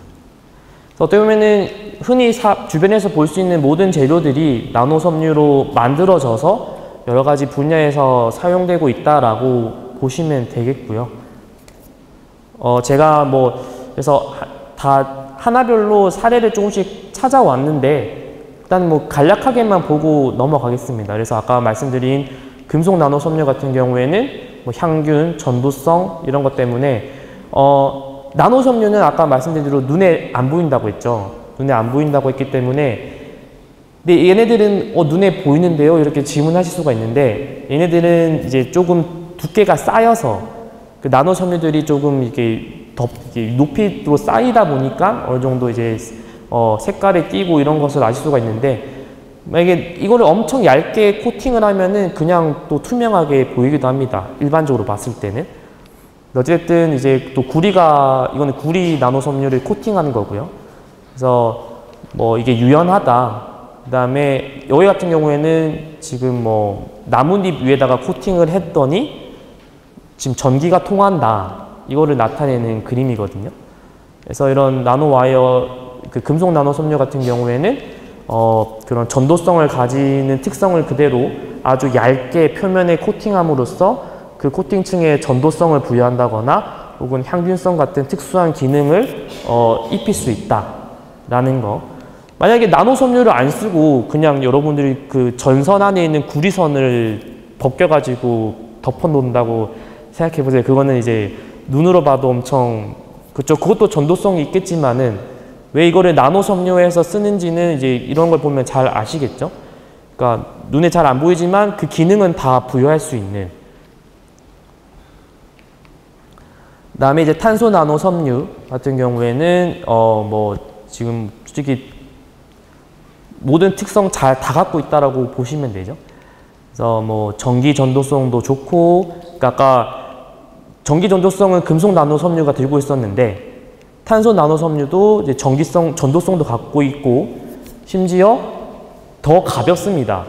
그래서 어떻게 보면은 흔히 주변에서 볼 수 있는 모든 재료들이 나노 섬유로 만들어져서 여러 가지 분야에서 사용되고 있다라고 보시면 되겠고요. 제가 뭐 그래서 다 하나별로 사례를 조금씩 찾아왔는데, 일단 뭐 간략하게만 보고 넘어가겠습니다. 그래서 아까 말씀드린 금속 나노 섬유 같은 경우에는 뭐 향균, 전도성 이런 것 때문에 나노 섬유는 아까 말씀드린 대로 눈에 안 보인다고 했죠. 눈에 안 보인다고 했기 때문에, 근데 얘네들은 눈에 보이는데요? 이렇게 질문하실 수가 있는데, 얘네들은 이제 조금 두께가 쌓여서 그 나노 섬유들이 조금 이렇게 높이로 쌓이다 보니까 어느 정도 이제 색깔이 띄고 이런 것을 아실 수가 있는데, 만약에 이거를 엄청 얇게 코팅을 하면은 그냥 또 투명하게 보이기도 합니다. 일반적으로 봤을 때는. 어쨌든 이제 또 이거는 구리 나노 섬유를 코팅하는 거고요. 그래서 뭐 이게 유연하다. 그 다음에 여기 같은 경우에는 지금 뭐 나뭇잎 위에다가 코팅을 했더니 지금 전기가 통한다. 이거를 나타내는 그림이거든요. 그래서 이런 나노 와이어, 그 금속 나노 섬유 같은 경우에는 그런 전도성을 가지는 특성을 그대로 아주 얇게 표면에 코팅함으로써 그 코팅층에 전도성을 부여한다거나 혹은 향균성 같은 특수한 기능을 입힐 수 있다라는 거. 만약에 나노 섬유를 안 쓰고 그냥 여러분들이 그 전선 안에 있는 구리선을 벗겨가지고 덮어 놓는다고 생각해 보세요. 그거는 이제 눈으로 봐도 엄청, 그쵸, 그것도 전도성이 있겠지만은 왜 이거를 나노 섬유에서 쓰는지는 이제 이런 걸 보면 잘 아시겠죠? 그러니까 눈에 잘 안 보이지만 그 기능은 다 부여할 수 있는. 그다음에 이제 탄소 나노 섬유 같은 경우에는 뭐 지금 솔직히 모든 특성 다 갖고 있다라고 보시면 되죠. 그래서 뭐 전기 전도성도 좋고, 그러니까 아까 전기 전도성은 금속 나노 섬유가 들고 있었는데, 탄소 나노 섬유도 이제 전도성도 갖고 있고, 심지어 더 가볍습니다.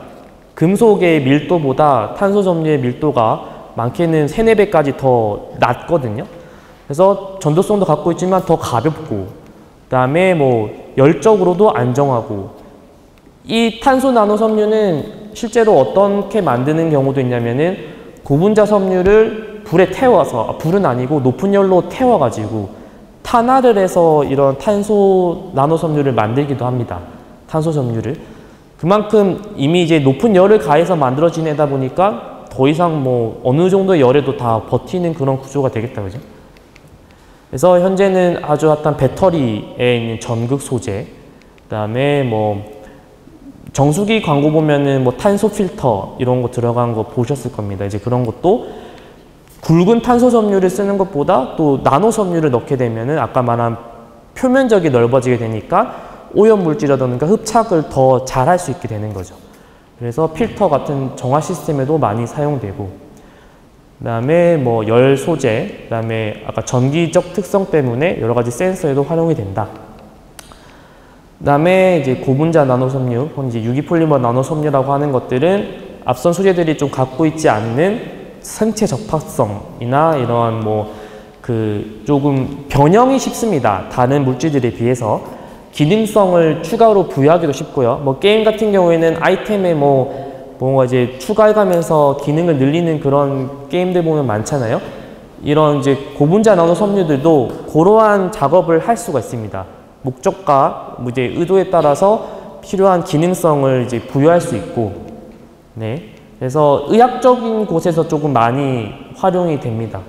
금속의 밀도보다 탄소 섬유의 밀도가 많게는 3, 4배까지 더 낮거든요. 그래서 전도성도 갖고 있지만 더 가볍고, 그 다음에 뭐 열적으로도 안정하고, 이 탄소 나노 섬유는 실제로 어떻게 만드는 경우도 있냐면은 고분자 섬유를 불에 태워서, 불은 아니고 높은 열로 태워가지고 탄화를 해서 이런 탄소 나노 섬유를 만들기도 합니다. 탄소 섬유를. 그만큼 이미 이제 높은 열을 가해서 만들어지다 보니까 더 이상 뭐 어느 정도의 열에도 다 버티는 그런 구조가 되겠다, 그죠? 그래서 현재는 아주 핫한 배터리에 있는 전극 소재, 그 다음에 뭐 정수기 광고 보면은 뭐 탄소 필터 이런 거 들어간 거 보셨을 겁니다. 이제 그런 것도 굵은 탄소 섬유를 쓰는 것보다 또 나노 섬유를 넣게 되면은 아까 말한 표면적이 넓어지게 되니까 오염 물질이라든가 흡착을 더 잘 할 수 있게 되는 거죠. 그래서 필터 같은 정화 시스템에도 많이 사용되고, 그 다음에 뭐 열 소재, 그 다음에 아까 전기적 특성 때문에 여러 가지 센서에도 활용이 된다. 그 다음에 이제 고분자 나노섬유, 혹은 이제 유기폴리머 나노섬유라고 하는 것들은 앞선 소재들이 좀 갖고 있지 않는 생체 적합성이나 이러한 뭐 조금 변형이 쉽습니다. 다른 물질들에 비해서. 기능성을 추가로 부여하기도 쉽고요. 뭐 게임 같은 경우에는 아이템에 뭔가 이제 추가해가면서 기능을 늘리는 그런 게임들 보면 많잖아요. 이런 이제 고분자 나노 섬유들도 그러한 작업을 할 수가 있습니다. 목적과 이제 의도에 따라서 필요한 기능성을 이제 부여할 수 있고, 네. 그래서 의학적인 곳에서 조금 많이 활용이 됩니다.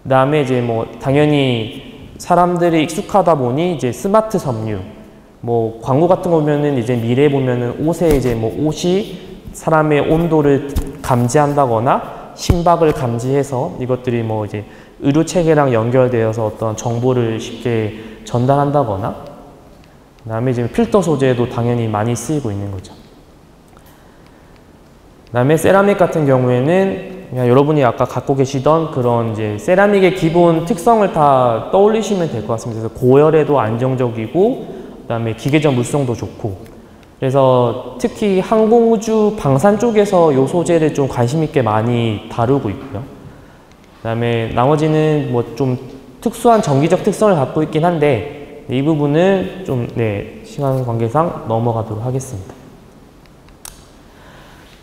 그 다음에 이제 뭐 당연히 사람들이 익숙하다 보니 이제 스마트 섬유, 뭐 광고 같은 거 보면은 이제 미래에 보면은 옷에 이제 뭐 옷이 사람의 온도를 감지한다거나 심박을 감지해서 이것들이 뭐 이제 의료 체계랑 연결되어서 어떤 정보를 쉽게 전달한다거나, 그다음에 이제 필터 소재도 당연히 많이 쓰이고 있는 거죠. 그다음에 세라믹 같은 경우에는 그냥 여러분이 아까 갖고 계시던 그런 이제 세라믹의 기본 특성을 다 떠올리시면 될 것 같습니다. 그래서 고열에도 안정적이고, 그다음에 기계적 물성도 좋고. 그래서 특히 항공우주 방산 쪽에서 이 소재를 좀 관심 있게 많이 다루고 있고요. 그다음에 나머지는 뭐 좀 특수한 전기적 특성을 갖고 있긴 한데 이 부분은 좀 시간 관계상 넘어가도록 하겠습니다.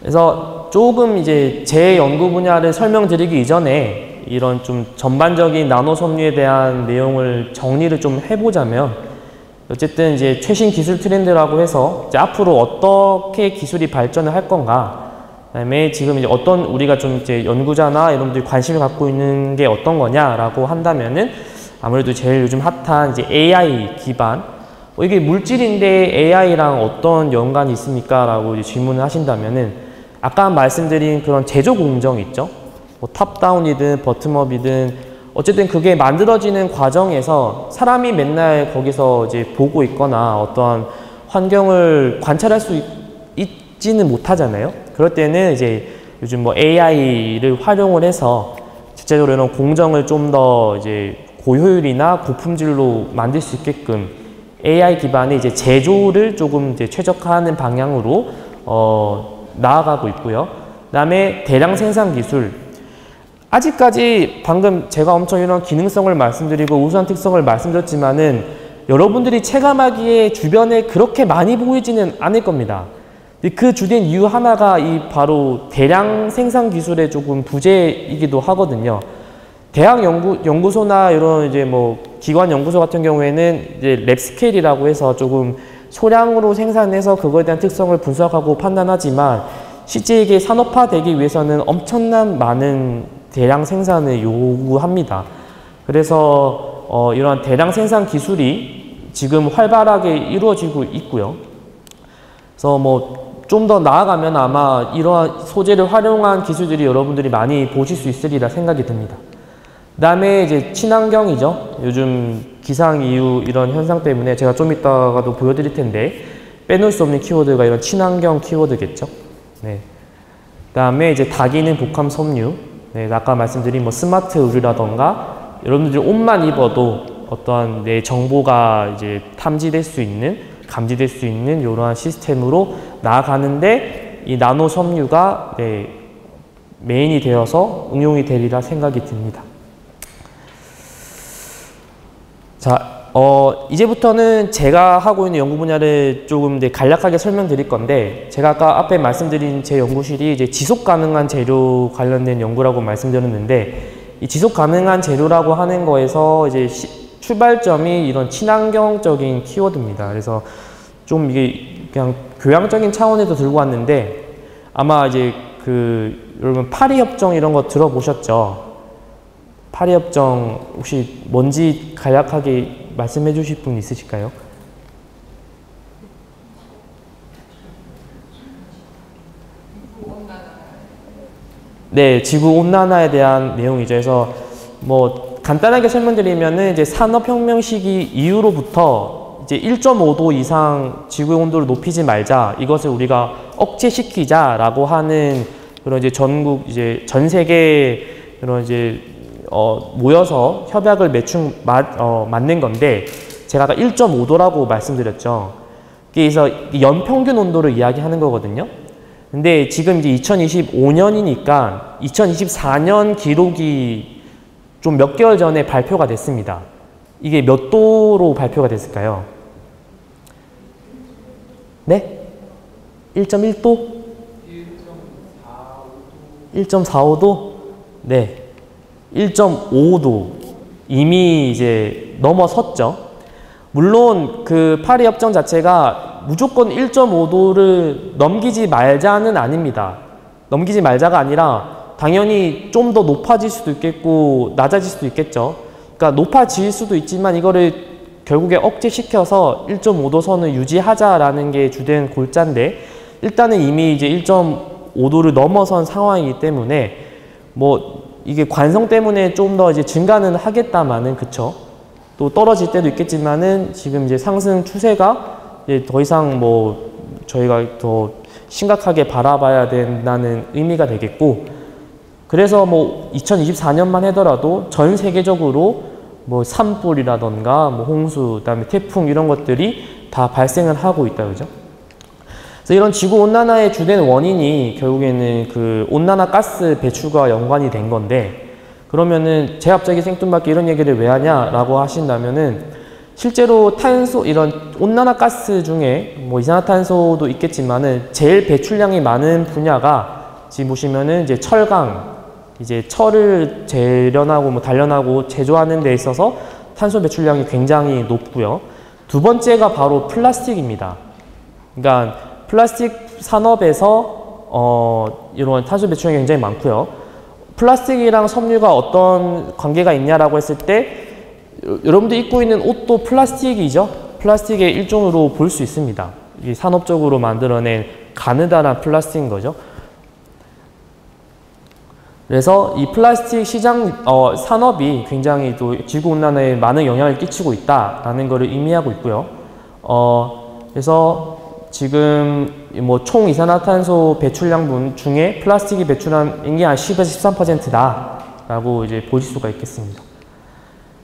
그래서 조금 이제 제 연구 분야를 설명드리기 이전에 이런 좀 전반적인 나노 섬유에 대한 내용을 정리를 좀 해보자면, 어쨌든 이제 최신 기술 트렌드라고 해서 이제 앞으로 어떻게 기술이 발전을 할 건가, 그다음에 지금 이제 어떤 우리가 좀 이제 연구자나 이런 분들이 관심을 갖고 있는 게 어떤 거냐라고 한다면은 아무래도 제일 요즘 핫한 이제 AI 기반, 이게 물질인데 AI랑 어떤 연관이 있습니까? 라고 이제 질문을 하신다면은 아까 말씀드린 그런 제조 공정 있죠? 뭐 탑다운이든 버텀업이든 어쨌든 그게 만들어지는 과정에서 사람이 맨날 거기서 이제 보고 있거나 어떠한 환경을 관찰할 수 있지는 못하잖아요. 그럴 때는 이제 요즘 뭐 AI를 활용을 해서 실제적으로 이런 공정을 좀 더 이제 고효율이나 고품질로 만들 수 있게끔 AI 기반의 이제 제조를 조금 이제 최적화하는 방향으로 나아가고 있고요. 그다음에 대량 생산 기술. 아직까지 방금 제가 엄청 이런 기능성을 말씀드리고 우수한 특성을 말씀드렸지만은 여러분들이 체감하기에 주변에 그렇게 많이 보이지는 않을 겁니다. 그 주된 이유 하나가 이 바로 대량 생산 기술의 조금 부재이기도 하거든요. 대학 연구소나 이런 이제 뭐 기관 연구소 같은 경우에는 이제 랩 스케일이라고 해서 조금 소량으로 생산해서 그거에 대한 특성을 분석하고 판단하지만 실제 이게 산업화되기 위해서는 엄청난 많은 대량 생산을 요구합니다. 그래서 이러한 대량 생산 기술이 지금 활발하게 이루어지고 있고요. 그래서 뭐 좀 더 나아가면 아마 이러한 소재를 활용한 기술들이 여러분들이 많이 보실 수 있으리라 생각이 듭니다. 그다음에 이제 친환경이죠. 요즘 기상이후 이런 현상 때문에 제가 좀 이따가도 보여드릴 텐데 빼놓을 수 없는 키워드가 이런 친환경 키워드겠죠. 네. 그다음에 이제 다기능 복합 섬유. 네, 아까 말씀드린 뭐 스마트 의류라던가 여러분들이 옷만 입어도 어떠한 내 정보가 이제 탐지될 수 있는, 감지될 수 있는 이러한 시스템으로 나아가는데 이 나노 섬유가 메인이 되어서 응용이 되리라 생각이 듭니다. 자, 이제부터는 제가 하고 있는 연구 분야를 조금 간략하게 설명드릴 건데, 제가 아까 앞에 말씀드린 제 연구실이 이제 지속 가능한 재료 관련된 연구라고 말씀드렸는데, 이 지속 가능한 재료라고 하는 거에서 이제 출발점이 이런 친환경적인 키워드입니다. 그래서 좀 이게 그냥 교양적인 차원에서 들고 왔는데, 아마 이제 여러분 파리협정 이런 거 들어보셨죠? 파리협정 혹시 뭔지 간략하게 말씀해 주실 분 있으실까요? 네, 지구온난화에 대한 내용이죠. 그래서 뭐 간단하게 설명드리면은 이제 산업혁명 시기 이후로부터 이제 1.5도 이상 지구의 온도를 높이지 말자, 이것을 우리가 억제시키자라고 하는 그런 이제 전 세계 그런 이제 모여서 협약을 맞는 건데, 제가 아까 1.5도라고 말씀드렸죠. 그래서 연평균 온도를 이야기하는 거거든요. 근데 지금 이제 2025년이니까 2024년 기록이 좀 몇 개월 전에 발표가 됐습니다. 이게 몇 도로 발표가 됐을까요? 네? 1.1도? 1.45도? 네. 1.5도 이미 이제 넘어섰죠. 물론 그 파리협정 자체가 무조건 1.5도를 넘기지 말자는 아닙니다. 넘기지 말자가 아니라 당연히 좀 더 높아질 수도 있겠고 낮아질 수도 있겠죠. 그러니까 높아질 수도 있지만 이거를 결국에 억제시켜서 1.5도 선을 유지하자라는 게 주된 골자인데, 일단은 이미 이제 5도를 넘어선 상황이기 때문에 뭐 이게 관성 때문에 좀 더 이제 증가는 하겠다마는 그쵸. 또 떨어질 때도 있겠지만은 지금 이제 상승 추세가 이제 더 이상 뭐 저희가 더 심각하게 바라봐야 된다는 의미가 되겠고, 그래서 뭐 2024년만 하더라도 전 세계적으로 뭐 산불이라던가 뭐 홍수, 그다음에 태풍 이런 것들이 다 발생을 하고 있다, 그죠? 그래서 이런 지구 온난화의 주된 원인이 결국에는 그 온난화 가스 배출과 연관이 된 건데, 그러면은 제가 갑자기 생뚱맞게 이런 얘기를 왜 하냐라고 하신다면은 실제로 탄소, 이런 온난화 가스 중에 뭐 이산화탄소도 있겠지만은 제일 배출량이 많은 분야가 지금 보시면은 이제 철강, 이제 철을 재련하고 뭐 단련하고 제조하는 데 있어서 탄소 배출량이 굉장히 높고요. 두 번째가 바로 플라스틱입니다. 그러니까 플라스틱 산업에서 이런 탄소 배출량이 굉장히 많고요. 플라스틱이랑 섬유가 어떤 관계가 있냐라고 했을 때 여러분들 입고 있는 옷도 플라스틱이죠. 플라스틱의 일종으로 볼 수 있습니다. 이 산업적으로 만들어낸 가느다란 플라스틱인 거죠. 그래서 이 플라스틱 시장 산업이 굉장히 또 지구온난화에 많은 영향을 끼치고 있다라는 것을 의미하고 있고요. 그래서 지금 뭐 총 이산화탄소 배출량 중에 플라스틱이 배출한 게 한 10에서 13%다라고 이제 보실 수가 있겠습니다.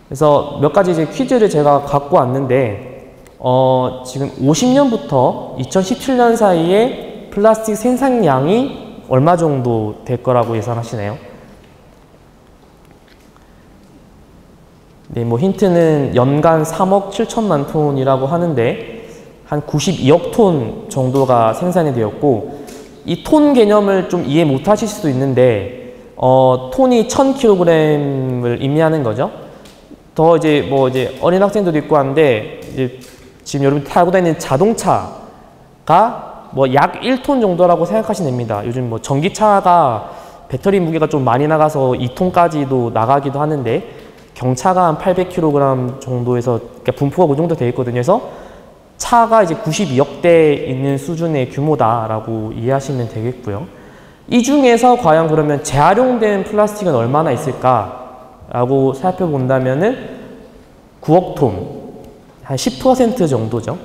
그래서 몇 가지 이제 퀴즈를 제가 갖고 왔는데, 지금 50년부터 2017년 사이에 플라스틱 생산량이 얼마 정도 될 거라고 예상하시나요? 네, 뭐 힌트는 연간 3억 7천만 톤이라고 하는데 한 92억 톤 정도가 생산이 되었고, 이 톤 개념을 좀 이해 못 하실 수도 있는데 톤이 1000kg을 의미하는 거죠. 더 이제 뭐 이제 어린 학생들도 있고 한데 이제 지금 여러분 타고 다니는 자동차가 뭐 약 1톤 정도라고 생각하시면 됩니다. 요즘 뭐 전기차가 배터리 무게가 좀 많이 나가서 2톤까지도 나가기도 하는데 경차가 한 800kg 정도에서 그러니까 분포가 그 정도 되어 있거든요. 그래서 차가 이제 92억 대 있는 수준의 규모다라고 이해하시면 되겠고요. 이 중에서 과연 그러면 재활용된 플라스틱은 얼마나 있을까라고 살펴본다면은 9억 톤, 한 10% 정도죠.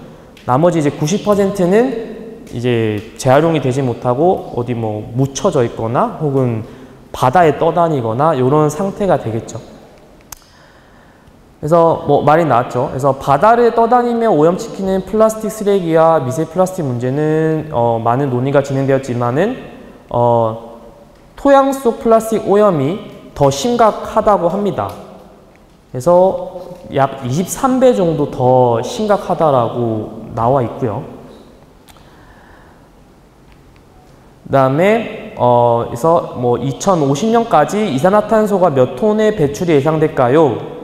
나머지 이제 90%는 이제 재활용이 되지 못하고 어디 뭐 묻혀져 있거나 혹은 바다에 떠다니거나 이런 상태가 되겠죠. 그래서 뭐 말이 나왔죠. 그래서 바다를 떠다니며 오염시키는 플라스틱 쓰레기와 미세 플라스틱 문제는 많은 논의가 진행되었지만은 토양 속 플라스틱 오염이 더 심각하다고 합니다. 그래서 약 23배 정도 더 심각하다라고 나와 있고요. 그다음에 그래서 뭐 2050년까지 이산화탄소가 몇 톤의 배출이 예상될까요?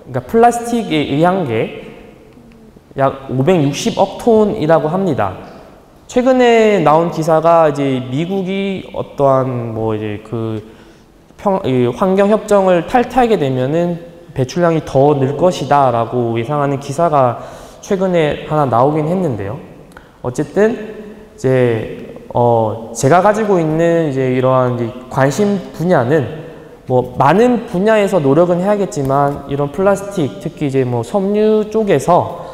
그러니까 플라스틱에 의한 게 약 560억 톤이라고 합니다. 최근에 나온 기사가 이제 미국이 어떠한 뭐 이제 그 환경 협정을 탈퇴하게 되면은 배출량이 더 늘 것이다라고 예상하는 기사가 최근에 하나 나오긴 했는데요. 어쨌든 이제 제가 가지고 있는 이제 이러한 이제 관심 분야는 뭐 많은 분야에서 노력은 해야겠지만 이런 플라스틱, 특히 이제 뭐 섬유 쪽에서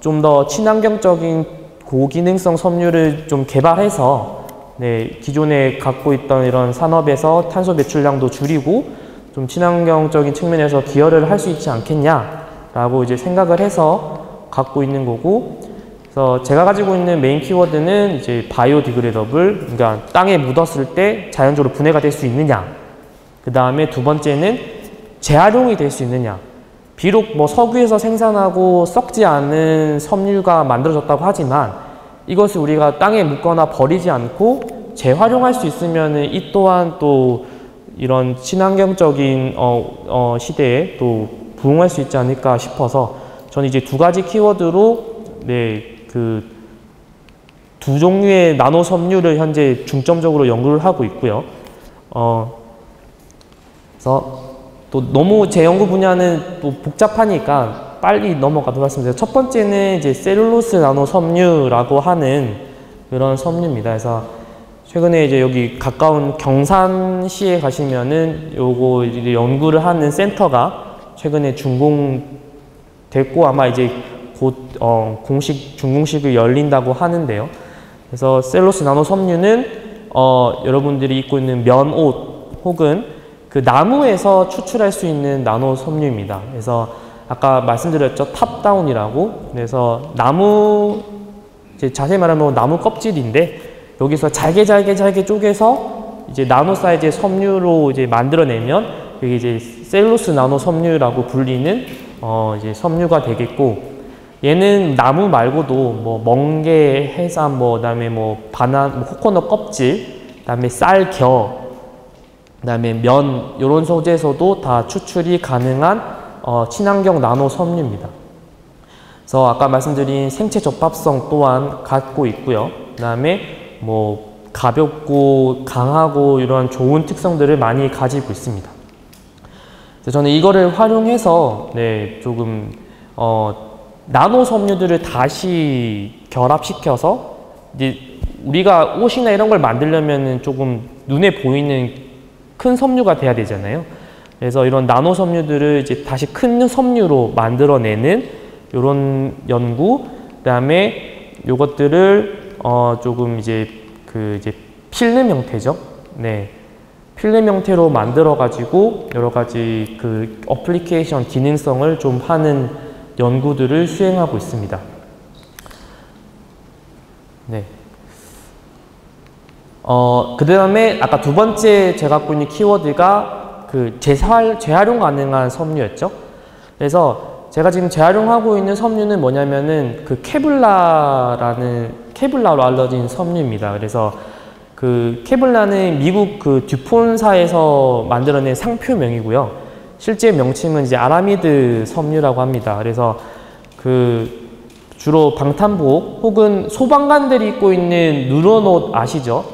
좀 더 친환경적인 고기능성 섬유를 좀 개발해서 네, 기존에 갖고 있던 이런 산업에서 탄소 배출량도 줄이고 좀 친환경적인 측면에서 기여를 할 수 있지 않겠냐라고 이제 생각을 해서 갖고 있는 거고, 그래서 제가 가지고 있는 메인 키워드는 이제 바이오디그레더블, 그러니까 땅에 묻었을 때 자연적으로 분해가 될 수 있느냐. 그 다음에 두 번째는 재활용이 될 수 있느냐. 비록 뭐 석유에서 생산하고 썩지 않은 섬유가 만들어졌다고 하지만 이것을 우리가 땅에 묻거나 버리지 않고 재활용할 수 있으면은 이 또한 또 이런 친환경적인 시대에 또 부응할 수 있지 않을까 싶어서 저는 이제 두 가지 키워드로 네, 그 두 종류의 나노 섬유를 현재 중점적으로 연구를 하고 있고요. 그래서 또 너무 제 연구 분야는 또 복잡하니까 빨리 넘어가도록 하겠습니다. 첫 번째는 이제 셀룰로스 나노 섬유라고 하는 그런 섬유입니다. 그래서 최근에 이제 여기 가까운 경산시에 가시면은 요거 이제 연구를 하는 센터가 최근에 준공됐고 아마 이제 곧 준공식이 열린다고 하는데요. 그래서 셀룰로스 나노 섬유는 여러분들이 입고 있는 면옷 혹은 그 나무에서 추출할 수 있는 나노 섬유입니다. 그래서 아까 말씀드렸죠, 탑다운이라고. 그래서 나무, 이제 자세히 말하면 나무 껍질인데 여기서 잘게 쪼개서 이제 나노 사이즈의 섬유로 이제 만들어내면 여기 이제 셀룰로스 나노 섬유라고 불리는 이제 섬유가 되겠고, 얘는 나무 말고도 뭐 멍게, 해삼, 그다음에 코코넛 껍질, 그다음에 쌀겨, 그다음에 면 이런 소재에서도 다 추출이 가능한 친환경 나노 섬유입니다. 그래서 아까 말씀드린 생체 접합성 또한 갖고 있고요. 그다음에 뭐 가볍고 강하고 이런 좋은 특성들을 많이 가지고 있습니다. 그래서 저는 이거를 활용해서 조금 나노 섬유들을 다시 결합시켜서 이제 우리가 옷이나 이런 걸 만들려면 조금 눈에 보이는 큰 섬유가 돼야 되잖아요. 그래서 이런 나노 섬유들을 이제 다시 큰 섬유로 만들어내는 이런 연구, 그다음에 요것들을 조금 이제 필름 형태죠. 필름 형태로 만들어 가지고 여러 가지 그 어플리케이션 기능성을 좀 하는 연구들을 수행하고 있습니다. 그 다음에 아까 두 번째 제가 갖고 있는 키워드가 그 재활용 가능한 섬유였죠. 그래서 제가 지금 재활용하고 있는 섬유는 뭐냐면은 그 케블라로 알려진 섬유입니다. 그래서 그 케블라는 미국 그 듀폰사에서 만들어낸 상표명이고요. 실제 명칭은 이제 아라미드 섬유라고 합니다. 그래서 그 주로 방탄복 혹은 소방관들이 입고 있는 누런옷 아시죠?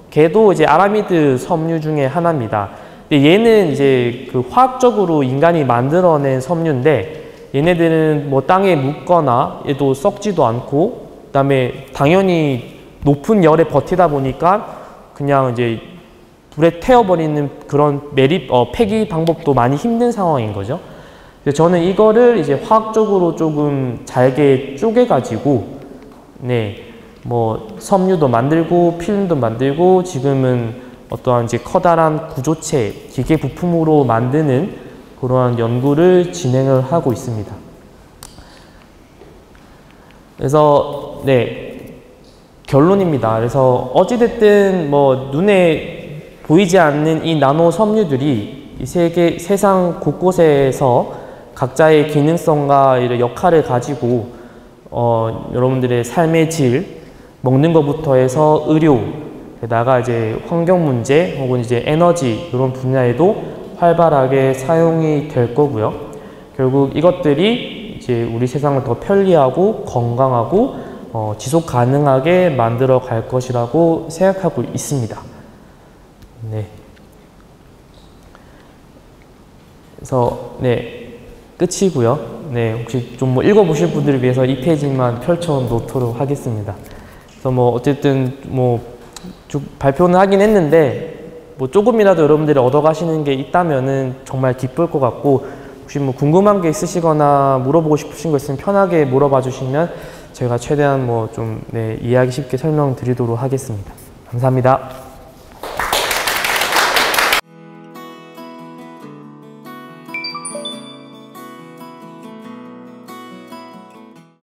걔도 이제 아라미드 섬유 중에 하나입니다. 근데 얘는 이제 그 화학적으로 인간이 만들어낸 섬유인데 얘네들은 뭐 땅에 묻거나 얘도 썩지도 않고, 그다음에 당연히 높은 열에 버티다 보니까 그냥 이제 불에 태워버리는 그런 폐기 방법도 많이 힘든 상황인 거죠. 그래서 저는 이거를 이제 화학적으로 조금 잘게 쪼개가지고 뭐 섬유도 만들고 필름도 만들고 지금은 어떠한 이제 커다란 구조체, 기계 부품으로 만드는 그러한 연구를 진행을 하고 있습니다. 그래서 결론입니다. 그래서 어찌됐든 뭐 눈에 보이지 않는 이 나노 섬유들이 이 세상 곳곳에서 각자의 기능성과 이런 역할을 가지고 여러분들의 삶의 질, 먹는 것부터 해서 의료, 게다가 이제 환경 문제 혹은 이제 에너지 이런 분야에도 활발하게 사용이 될 거고요. 결국 이것들이 이제 우리 세상을 더 편리하고 건강하고 지속 가능하게 만들어 갈 것이라고 생각하고 있습니다. 그래서 끝이고요. 혹시 좀 뭐 읽어보실 분들을 위해서 이 페이지만 펼쳐 놓도록 하겠습니다. 그래서 뭐 어쨌든 뭐 발표는 하긴 했는데 뭐 조금이라도 여러분들이 얻어가시는 게 있다면은 정말 기쁠 것 같고, 혹시 뭐 궁금한 게 있으시거나 물어보고 싶으신 거 있으면 편하게 물어봐 주시면 제가 최대한 뭐 좀 이해하기 쉽게 설명드리도록 하겠습니다. 감사합니다.